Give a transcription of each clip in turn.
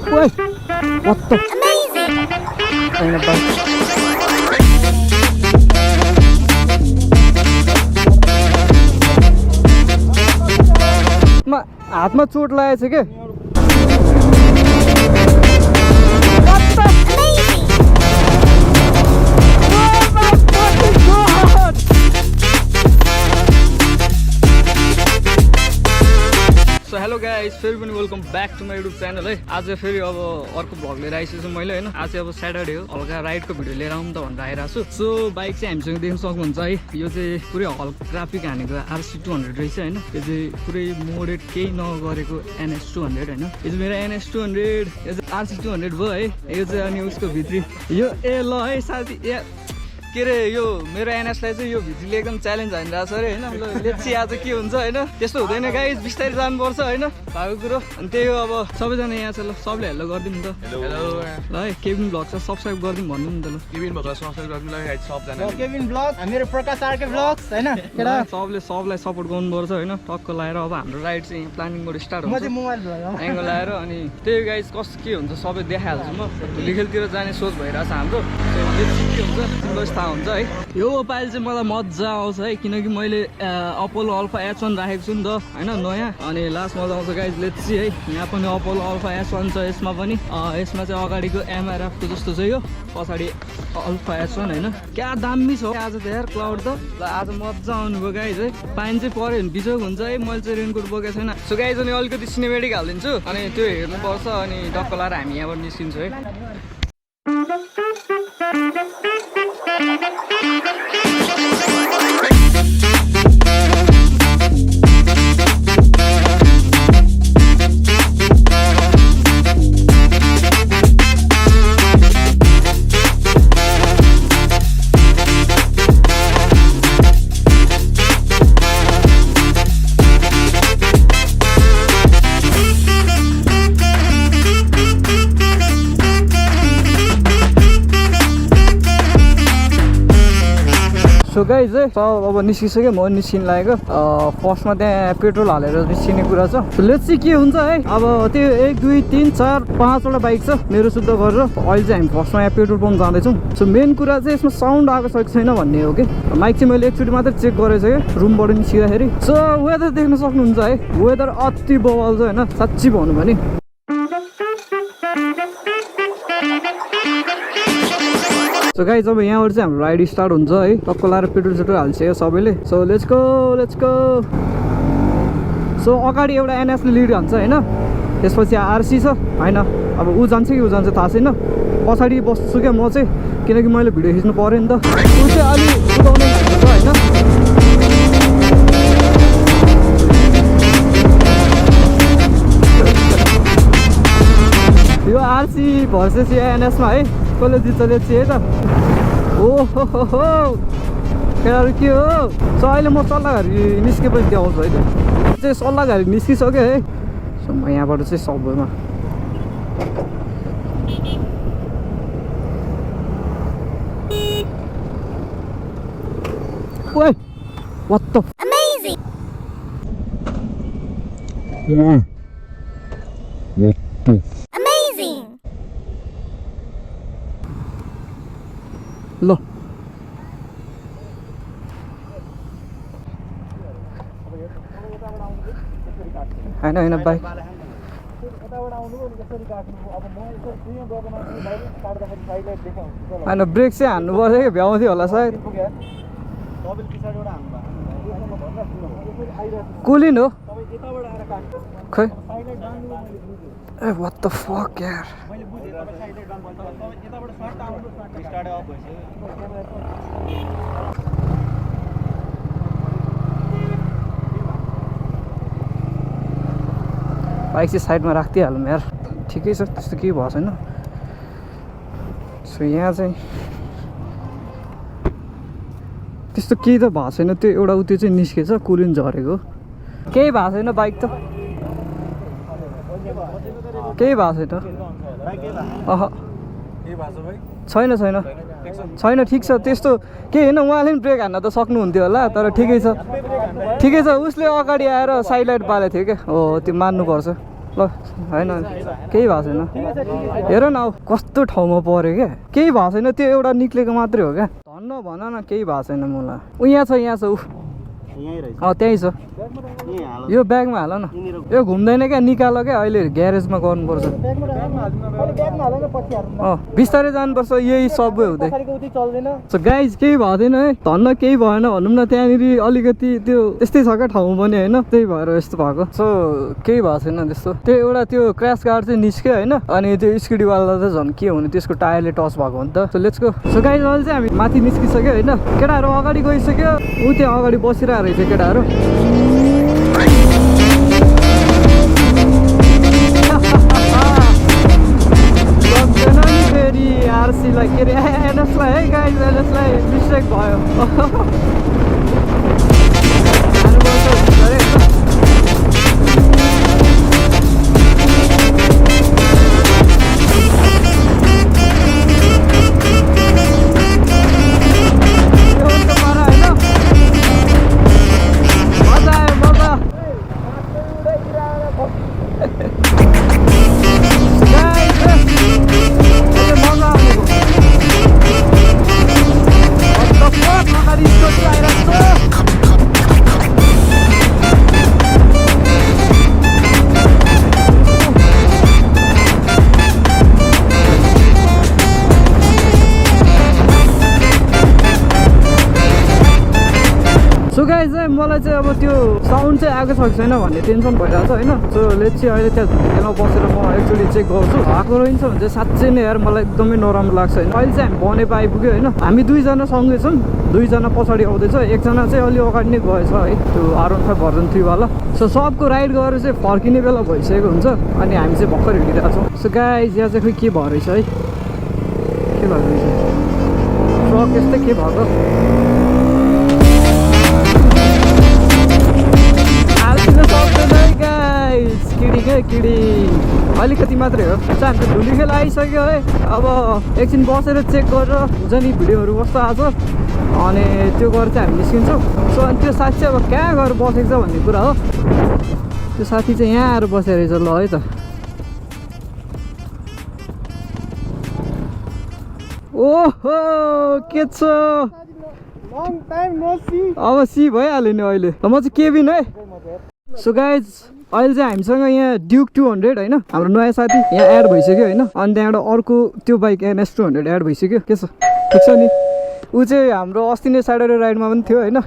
What the? Amazing! हातमा चोट लागेछ के सो हेलो गाइस फेरि पनि welcome back to my YouTube channel है। आज फेरि अब अर्को भ्लग लिएर आइसकेछु मैले होइन। आज अब स्याटरडे हो, हल्का राइडको भिडियो लिएर आउँ त भनेर आइरहेको छु। सो बाइक चाहिँ हामीसँग देख्न सक्नुहुन्छ है, यो चाहिँ पुरै हल्का ट्राफिक हानेको RC200 रहेछ होइन। यो चाहिँ पुरै मोडेड केही नगरेको NS200 होइन। यो चाहिँ मेरो NS200, यो चाहिँ RC200 भयो है। यो चाहिँ अनि उसको भित्री यो ल है साथी के अरे यो मेरो NS लाई चाहिँ यो भित्रीले एकदम च्यालेन्ज हानिरहेको छ अरे होइन। लेट्सी आज के हुन्छ होइन, त्यस्तो हुँदैन गाइस, बिस्तारै जानुपर्छ होइन भएको कुरो। अनि त्यही हो अब सबैजना यहाँ छ, ल सबले हेलो गरिदिउँ नि त। ल है केबिन ब्लग छ सब्सक्राइब गरिदिउँ भन्नु नि त। ल केबिन ब्लग सब्सक्राइब गरिदिनु ल सबजना। केबिन ब्लग मेरो प्रकाश आरके ब्लग्स होइन, सबलाई सपोर्ट गर्नुपर्छ होइन। टक्क लाएर अब हाम्रो राइड चाहिँ प्लानिङबाट स्टार्ट हुन्छ, एङ्गल लाएर। अनि त्यही गाइस कस्तो के हुन्छ सबै देखाइहाल्छु म। धुलीखेलतिर जाने सोच भइरहेछ हाम्रो, के हुन्छ तिम्रो हुन्छ है। यो पाइल चाहिँ मलाई मजा आउँछ है, किनकि मैले अपोलो अल्फा H1 राखेको छु नि त होइन नयाँ। अनि लास्ट मजा आउँछ गाइज, लेट्स सी है। यहाँ पनि अपोलो अल्फा H1 छ, यसमा पनि यसमा चाहिँ अगाडिको MRF को जस्तो छ यो, पछाडि अल्फा H1 होइन। क्या दामी छ आज त यार क्लाउड त। ल आज मजा आउनुभयो गाइज है। पानी चाहिँ पऱ्यो भने बिजोग हुन्छ है। मैले चाहिँ रेनकोट बोकेको छैन। सो गाइज अनि अलिकति सिनेमेटिक हालिदिन्छु, अनि त्यो हेर्नुपर्छ। अनि डक्क लाएर हामी यहाँबाट निस्किन्छौँ है। सो गाइज है अब निस्किसक्यो, म निस्किन लागेको। फर्स्टमा त्यहाँ पेट्रोल हालेर निस्किने कुरा छ। लेट्स सी के हुन्छ है। अब त्यो 1 2 3 4 5वटा बाइक छ मेरो शुद्ध गरेर। अहिले चाहिँ हामी फर्स्टमा यहाँ पेट्रोल पम्प जाँदैछौँ। सो मेन कुरा चाहिँ यसमा साउन्ड आएको छ कि छैन भन्ने हो कि। माइक चाहिँ मैले एकचोटि मात्रै चेक गरेको छु कि रुमबाट निस्किँदाखेरि। सो वेदर देख्न सक्नुहुन्छ है, वेदर अति बवाल छ होइन साँच्ची भन्नु भने। सो गाइज अब यहाँबाट चाहिँ हाम्रो राइड स्टार्ट हुन्छ है। टक्क लाएर पेट्रोल सेट्रोल हाल्छ सबैले। So let's go. सो अगाडि एउटा NS ले लिड हान्छ होइन, त्यसपछि RC छ होइन। अब ऊ जान्छ कि ऊ जान्छ थाहा छैन, पछाडि बस्छु क्या म चाहिँ, किनकि मैले भिडियो खिच्नु पऱ्यो नि त। ऊ चाहिँ अलि कुदाउने खालको छ होइन। यो RC भर्सेस NS मा है, कसले जित्छ लेट्स है त। ओहो केटाहरू के हो। सो अहिले म सल्लाहघरि निस्केपछि देखाउँछु है त। चाहिँ सल्लाहघरि निस्किसक्यो है। सो म यहाँबाट चाहिँ सबैमा ओए व्हाट द अमेजिङ ल होइन बाइक होइन ब्रेक चाहिँ हान्नु पर्छ कि भ्याउँथ्यो होला सायद। कुलिन हो खै। ए व्हाट द फक यार। बाइक चाहिँ साइडमा राखिदिइहालौँ यार, ठिकै छ त्यस्तो केही भएको छैन। सो यहाँ चाहिँ त्यस्तो केही त भएको छैन। त्यो एउटा उत्यो चाहिँ निस्केछ, कुलिन झरेको केही भएको छैन। बाइक त केही भएको छैन। अह छैन छैन ठिक छ त्यस्तो केही होइन। उहाँले पनि ब्रेक हान्न त सक्नुहुन्थ्यो होला, तर ठिकै छ उसले अगाडि आएर साइड लाइट बालेको थियो क्या। हो त्यो मान्नुपर्छ। ल होइन केही भएको छैन हेर न अब कस्तो ठाउँमा पऱ्यो क्या केही भएको छैन त्यो एउटा निक्लेको मात्रै हो क्या धन्न भन न केही भएको छैन मलाई यहाँ छ त्यहीँ छ यो ब्यागमा हाल न यो घुम्दैन क्या निकाल क्या अहिले ग्यारेजमा गर्नुपर्छ बिस्तारै जानुपर्छ यही सबै हुँदै गाइज केही भएको थिएन है धन्न केही भएन भनौँ न त्यहाँनिर अलिकति त्यो त्यस्तै छ क्या ठाउँ पनि होइन त्यही भएर यस्तो भएको सो केही भएको छैन त्यस्तो त्यो एउटा त्यो क्र्यास गार्ड चाहिँ निस्क्यो होइन अनि त्यो स्कुटीवाला त झन् के हुने त्यसको टायरले टच भएको हो नि त so let's go so guys अहिले चाहिँ हामी माथि निस्किसक्यो होइन केटाहरू अगाडि गइसक्यो ऊ त्यहाँ अगाडि बसिरहेको रहेछ केटाहरू फेरि आरसीलाई के अरे एनएसलाई है गाइज एनएसलाई मिस्टेक भयो मलाई चाहिँ अब त्यो साउन्ड चाहिँ आएको छ कि छैन भन्ने टेन्सन भइरहेको छ होइन सो लेट्स चाहिँ अहिले त्यहाँ झुकेमा बसेर म एक्चुअली चेक गर्छु भएको रहन्छ भने चाहिँ साँच्चै नै यार मलाई एकदमै नराम्रो लाग्छ होइन अहिले चाहिँ हामी बनेपा आइपुग्यो होइन हामी दुईजना सँगै छौँ दुईजना पछाडि आउँदैछ एकजना चाहिँ अलि अगाडि नै गएछ है त्यो R15 भर्जन 3 वाला सो सबको राइड गरेर चाहिँ फर्किने बेला भइसकेको हुन्छ अनि हामी चाहिँ भर्खर हिँडिरहेको छौँ सो गाइज यहाँ चाहिँ खोइ के भयो रहेछ है के भएको रहेछ ट्रक यस्तै के भएको किडी अलिकति मात्रै हो हामी धुली खेल आइसक्यो है अब एकछिन बसेर चेक गरेर हुन्छ नि भिडियोहरू कस्तो आएको छ अनि त्यो गरेर चाहिँ हामी निस्किन्छौँ सो अनि त्यो साथी चाहिँ अब कहाँ गएर बसेको छ भन्ने कुरा हो त्यो साथी चाहिँ यहाँ आएर बसेको रहेछ ल है त ओहो के छ अब सी भइहाल्यो नि अहिले म चाहिँ केबिन है सो गाइज अहिले चाहिँ हामीसँग यहाँ ड्युक 200 होइन हाम्रो नयाँ साथी यहाँ एड भइसक्यो होइन अनि त्यहाँबाट अर्को त्यो बाइक NS 200 एड भइसक्यो के छ ठिक छ नि ऊ चाहिँ हाम्रो अस्ति नै स्याटरडे राइडमा पनि थियो होइन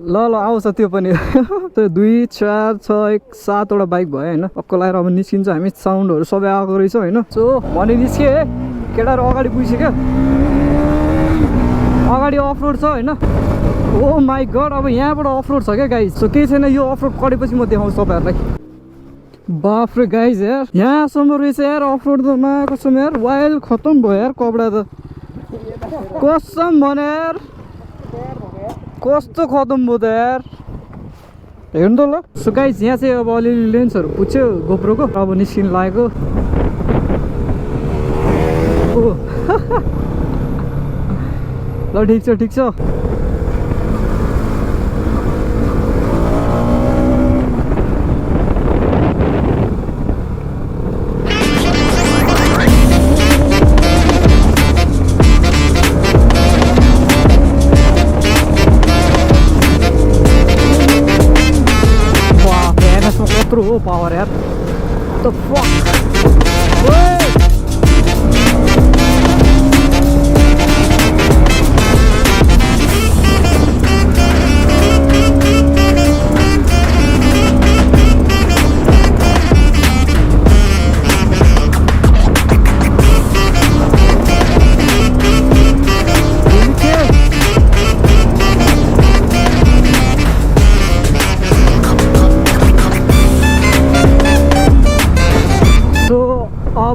ल आउँछ त्यो पनि 2 4 6 1 7वटा बाइक भयो होइन पक्का लगाएर अब निस्किन्छ हामी साउन्डहरू सबै आएको रहेछ होइन सो भने निस्क्यो है केटाहरू अगाडि पुगिसक्यो अगाडि अफ रोड छ होइन ओ माई गड अब यहाँबाट अफ रोड छ क्या गाइज सो केही छैन यो अफ रोड कटेपछि म देखाउँछु तपाईँहरूलाई बाफ्रे गाइज यार यहाँसम्म रहेछ यार अफ रोड त मा कसम यार वाइल्ड खतम भयो यार कपडा त कसम भने यार कस्तो खतम भयो त यार हेर्नु त ल सो गाइज यहाँ चाहिँ अब अलिअलि लेन्सहरू पुग्यो गोप्रोको अब निस्किन लागेको ओ ल ठिक छ Oh, power yaar. What the fuck? Wait!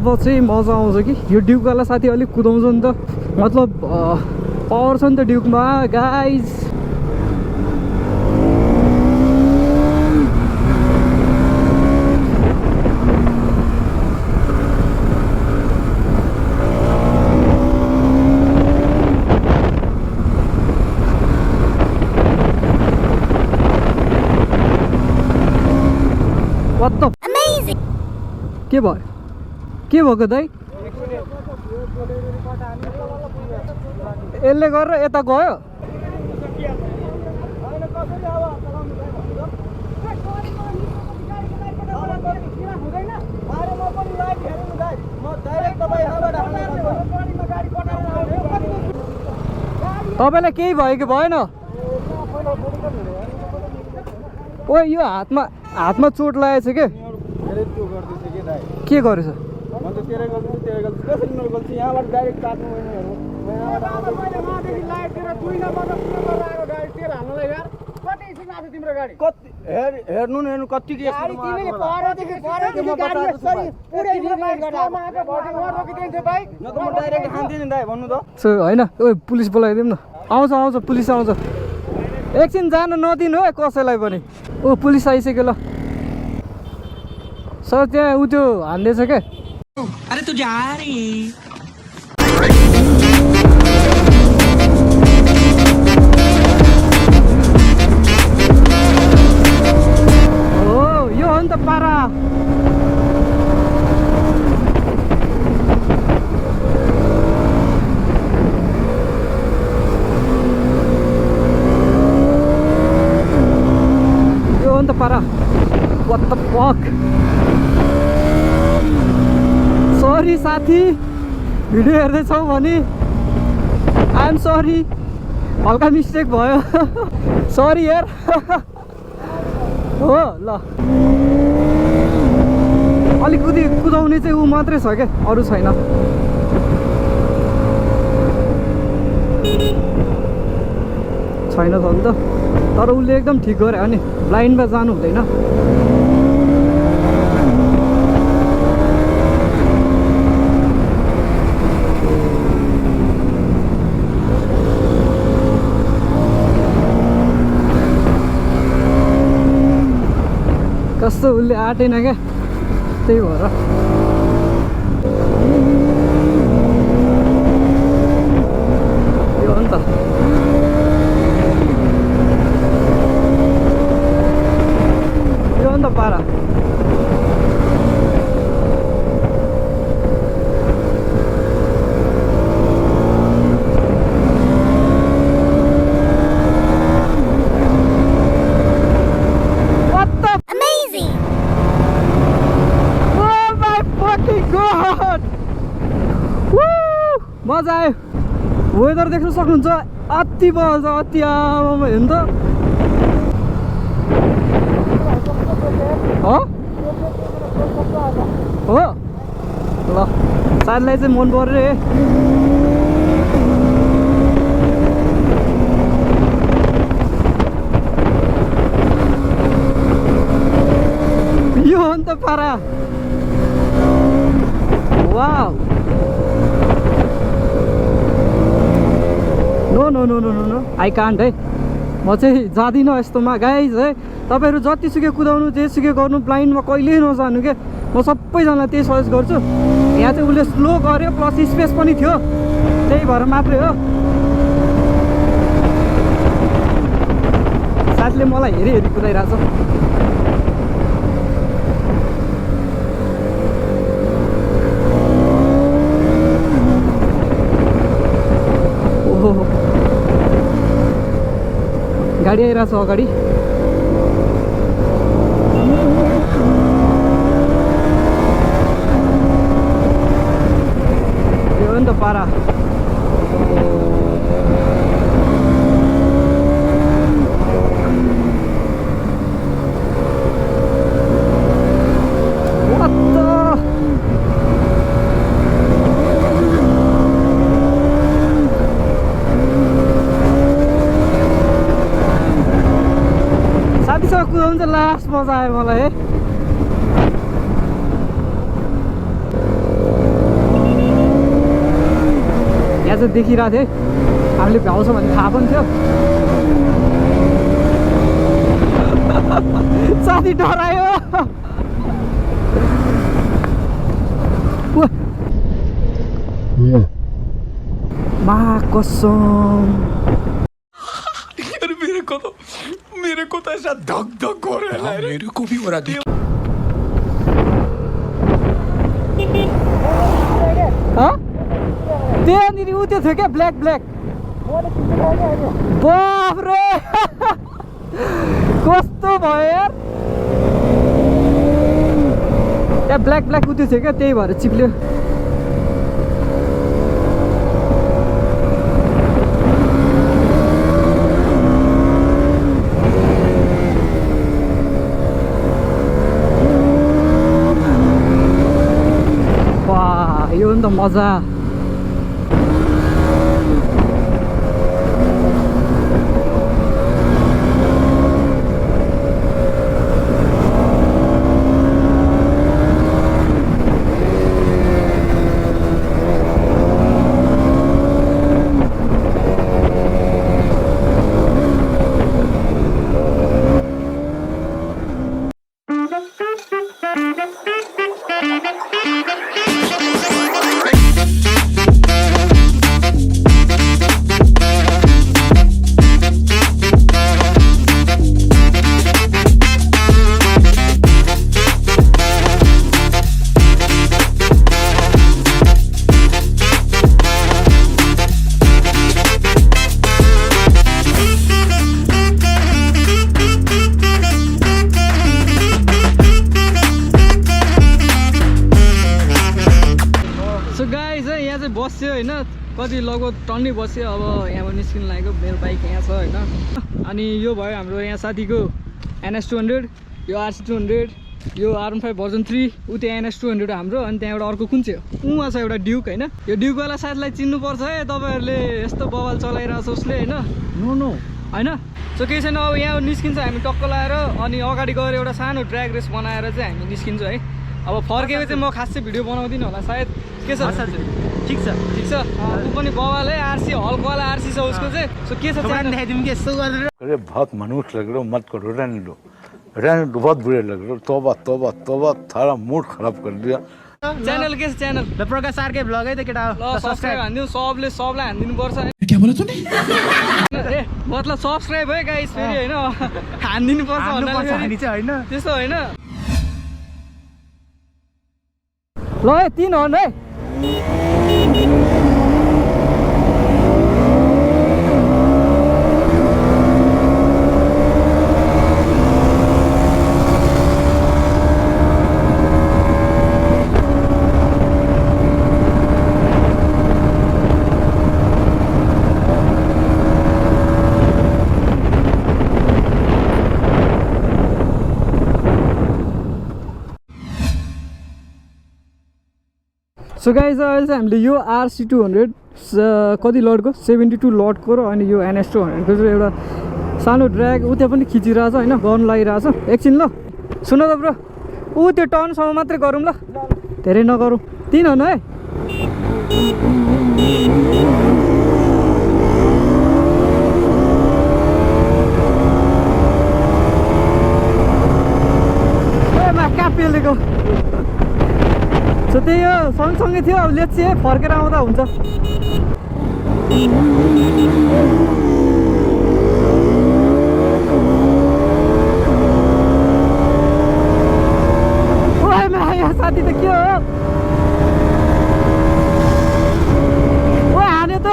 अब चाहिँ मजा आउँछ कि यो ड्युकवाला साथी अलिक कुदाउँछ नि त मतलब पावर छ नि त ड्युकमा गाइज What the amazing के भएको दाइ यसले गरेर यता गयो तपाईलाई केही भयो कि भएन ओ यो हातमा चोट लागेछ के गरेछ हेर्नु कति होइन पुलिस बोलाइदिउँ न आउँछ पुलिस आउँछ एकछिन जान नदिनु है कसैलाई पनि ओ पुलिस आइसक्यो ल सर त्यहाँ उ त्यो हान्दैछ क्या अरे तू जा रही हो यो हो नि त पारा यो हो नि त पारा What the fuck सरी साथी भिडियो हेर्दैछौ भने आई एम सरी हल्का मिस्टेक भयो सरी यार हो ल अलिकति कुदाउने चाहिँ ऊ मात्रै छ क्या अरू छैन त नि त तर उसले एकदम ठिक गरे नि लाइनमा जानु हुँदैन कस्तो उसले आँटेन क्या त्यही भएर यो हो नि त यो हो नि त पारा मजा आयो वेदर देख्न सक्नुहुन्छ अति मजा अति आमा हेर्नु त हो ल साथीलाई चाहिँ मन पर्यो रे यो हो नि त पारा वाउ नो आई कान्ट है म चाहिँ जाँदिनँ यस्तोमा गाइज है तपाईँहरू जतिसुकै कुदाउनु जेसुकै गर्नु ब्लाइन्डमा कहिल्यै नजानु क्या म सबैजनालाई त्यही सजेस्ट गर्छु यहाँ चाहिँ उसले स्लो गर्यो प्लस स्पेस पनि थियो त्यही भएर मात्रै हो साथीले मलाई हेरी कुदाइरहेछ गाडी आइरहेछ अगाडि यो हो नि त पारा कुदाउनु चाहिँ लास्ट मजा आयो मलाई है यहाँ चाहिँ देखिरहेको थिएँ हामीले भ्याउँछ भने थाहा पनि थियो साथी डरायो मा कसम मेरे को तो ऐसा धक धक हो रहा है मेरे को भी हो रहा त्यहाँनिर उ त्यो थियो क्या ब्ल्याक ब्ल्याक बाफ रे कस्तो भयो यार त्यहाँ ब्ल्याक ब्ल्याक उ त्यो थियो क्या त्यही भएर चिप्ल्यो वाह यो नि त मजा बस्यो होइन कति लगभग टन्नै बस्यो अब यहाँबाट निस्किनु लागेको मेरो बाइक यहाँ छ होइन अनि यो भयो हाम्रो यहाँ साथीको NS200 यो RC200 यो R15 भर्जन 3 उ त्यो NS200 हाम्रो अनि त्यहाँबाट अर्को कुन चाहिँ हो उहाँ छ एउटा ड्युक होइन यो ड्युकवाला साथीलाई चिन्नुपर्छ है तपाईँहरूले यस्तो बवाल चलाइरहेछ उसले होइन नो नो होइन सो केही छैन अब यहाँ निस्किन्छ हामी टक्क लाएर अनि अगाडि गएर एउटा सानो ड्र्याग रेस बनाएर चाहिँ हामी निस्किन्छौँ है अब फर्केको चाहिँ म खास चाहिँ भिडियो बनाउँदिनँ होला सायद के छ ठिक छ ऊ पनि बवाल है आरसी हल्कोवाला आरसी छ उसको चाहिँ सो के छ देखाइदिउँ कि यस्तो गरेर अरे बहुत मनुष्य लग रहे हो मत करो रहने दो बहुत बुरे लग रहे हो तौबा तौबा तौबा थारा मूड खराब कर दिया च्यानल के छ च्यानल ल प्रकाश आरके भ्लग है त केटा ल सब्स्क्राइब हान्दिनु सबलाई हान्दिनु पर्छ क्या बोला तूने ए मतलब सब्स्क्राइब है गाइस फेरि हैन हान्दिनु पर्छ भन्नाले हानि चाहिँ हैन त्यस्तो हैन ल ए 3 हर्न है सो गाइज अहिले चाहिँ हामीले यो RC200 कति लटको 72 लटको र अनि यो NS200 को चाहिँ एउटा सानो ड्र्याग उ त्यहाँ पनि खिचिरहेछ होइन गर्नु लागिरहेछ एकछिन ल सुन त ब्रो ऊ त्यो टर्नसम्म मात्रै गरौँ ल धेरै नगरौँ 3 हर्न है कहाँ पेलेको सो त्यही हो सँगसँगै थियो अब लेट्स है फर्केर आउँदा हुन्छ साथी त के हो ओ हान्यो त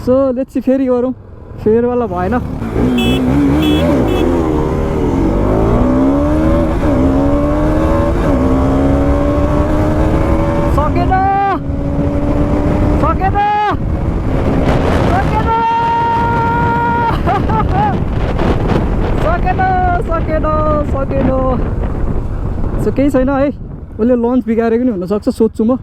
सो लेट्स सी फेरि गरौँ फेयरवाला भएन सकेन सकेन सकेन सकेन सकेन सो केही छैन है उसले लन्च बिगारेको नि हुनसक्छ सोध्छु म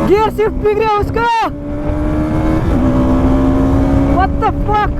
गियर शिफ्ट बिग्रियो उसको व्हाट द फक